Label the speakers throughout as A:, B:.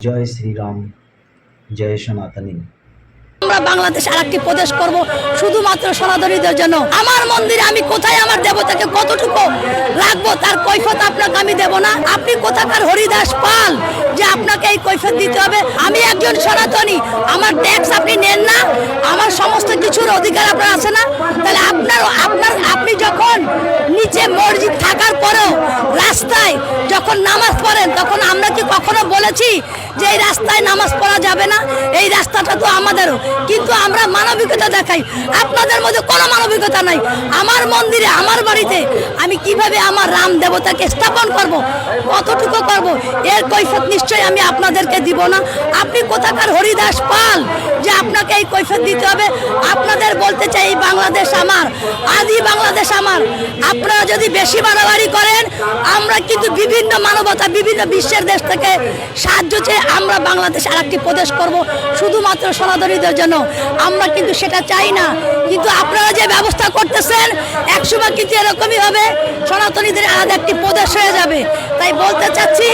A: জয় শ্রীরাম, জয় সনাতনী।
B: আমরা বাংলাদেশ আরেকটি প্রদেশ করব শুধুমাত্র সনাতনীদের জন্য। আমার মন্দিরে আমি কোথায় আমার দেবতাকে কতটুকু রাখবো তার কৈফিয়ত আপনাকে আমি দেব না। আপনি কোথাকার হরিদাস পাল যে আপনাকে এই কৈফিয়ত দিতে হবে? আমি একজন সনাতনী, আমার ট্যাক্স আপনি নেন না, আমার সমস্ত কিছুর অধিকার আপনার আছে না? তাহলে আপনি যখন নিচে মসজিদ থাকার পরেও রাস্তায় যখন নামাজ পড়েন, তখন আমরা কি কখনো বলেছি যে এই রাস্তায় নামাজ পড়া যাবে না? এই রাস্তাটা তো আমাদেরও, কিন্তু আমরা মানবিকতা দেখাই। আপনাদের মধ্যে কোনো মানবিকতা নাই। আমার মন্দিরে, আমার বাড়িতে আমি কিভাবে আমার রাম দেবতাকে স্থাপন করব, কতটুকু করব, এর কৈফিয়ত নিশ্চয়ই আমি আপনাদেরকে দিব না। আপনি কোথাকার হরিদাস পাল যে আপনাকে এই কৈফিয়ত দিতে হবে? আপনাদের বলতে চাই, এই বাংলাদেশ আমার, আদি বাংলাদেশ আমার। আপনারা যদি বেশি বাড়াবাড়ি করেন, আমরা কিন্তু বিভিন্ন মানবতা, বিভিন্ন বিশ্বের দেশ থেকে সাহায্য চেয়ে আমরা বাংলাদেশ আরেকটি প্রদেশ করব শুধুমাত্র সনাতনীদের জন্য। আমরা কিন্তু সেটা চাই না। কিন্তু আপনারা যে ব্যবস্থা করতেছেন, একসময় কিন্তু এরকমই হবে, সনাতনীদের আলাদা একটি প্রদেশ হয়ে যাবে। তাই বলতে চাচ্ছি,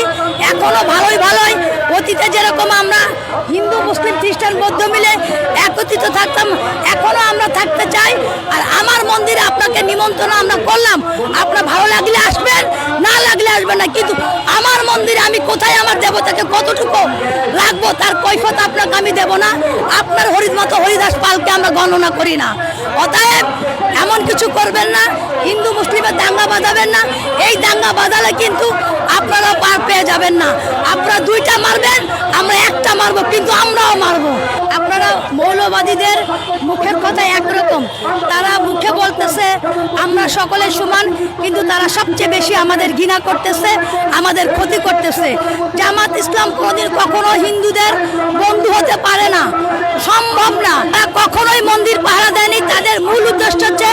B: এখনো ভালোই অতীতে যেরকম আমরা হিন্দু, মুসলিম, খ্রিস্টান, বৌদ্ধ মিলে একত্রিত থাকতাম, এখনো আমরা থাকতে চাই। আর আমার মন্দিরে আপনাকে নিমন্ত্রণ আমরা করলাম, আপনার ভালো লাগলে আসবেন, না লাগলে আসবেন না। কিন্তু আমার মন্দিরে আমি কোথায় আমার দেবতাকে কতটুকু রাখবো তার কৈফিয়ত আপনাকে আমি দেব না। আপনার হরিদাস পালকে আমরা গণনা করি না। অতএব এমন কিছু করবেন না, হিন্দু মুসলিমের দাঙ্গা বাঁধাবেন না। এই দাঙ্গা বাঁধালে কিন্তু আপনারা পার পেয়ে যাবেন না। আপনারা দুইটা মারবেন, আমরা একটা মারবো, কিন্তু আমরাও মারবো। আপনারা মৌলবাদীদের মুখের কথা একরকম, তারা মুখে বলতেছে আমরা সকলে সমান, কিন্তু তারা সবচেয়ে বেশি আমাদের ঘৃণা করতেছে, আমাদের ক্ষতি করতেছে। জামাত ইসলাম কোনোদিন কখনো হিন্দুদের বন্ধু হতে পারে না, সম্ভব না। তারা কখনোই মন্দির পাহারা দেয়নি। তাদের মূল উদ্দেশ্য হচ্ছে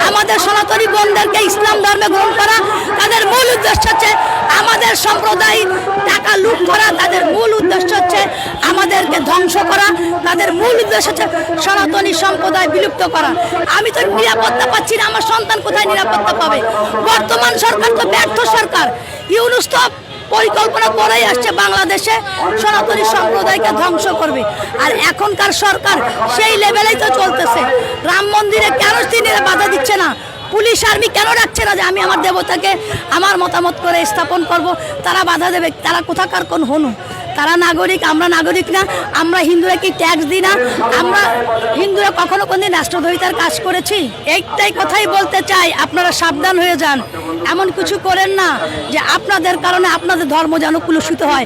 B: আমাদের সনাতনী বোনদেরকে ইসলাম ধর্মে গ্রহণ করা। তাদের মূল উদ্দেশ্য হচ্ছে আমাদের সম্প্রদায় টাকা লুট করা। তাদের মূল উদ্দেশ্য হচ্ছে আমাদেরকে ধ্বংস করা। তাদের মূল উদ্দেশ্য হচ্ছে সনাতনী সম্প্রদায় বিলুপ্ত করা। আমি তো নিরাপত্তা পাচ্ছি না, আমার সন্তান কোথায় নিরাপত্তা পাবে? বর্তমান সরকার তো ব্যর্থ সরকার। ইউনূস তো পরিকল্পনা করেই আসছে বাংলাদেশে সনাতনী সম্প্রদায়কে ধ্বংস করবে। আর এখনকার সরকার সেই লেভেলেই তো চলতেছে। রাম মন্দিরে কেন তিনিরা বাধা দিচ্ছে না? পুলিশ আর্মি কেন রাখছে না যে আমি আমার দেবতাকে আমার মতামত করে স্থাপন করব? তারা বাধা দেবে। তারা কোথাকার কোন হনু? তারা নাগরিক, আমরা নাগরিক না? আমরা হিন্দুরা কি ট্যাক্স দিই না? আমরা হিন্দুরা কখনো কোনদিন রাষ্ট্রদ্রোহিতার কাজ করেছি? এইটাই কথাই বলতে চাই, আপনারা সাবধান হয়ে যান। এমন কিছু করেন না যে আপনাদের কারণে আপনাদের ধর্ম যেন কুলুষিত হয়।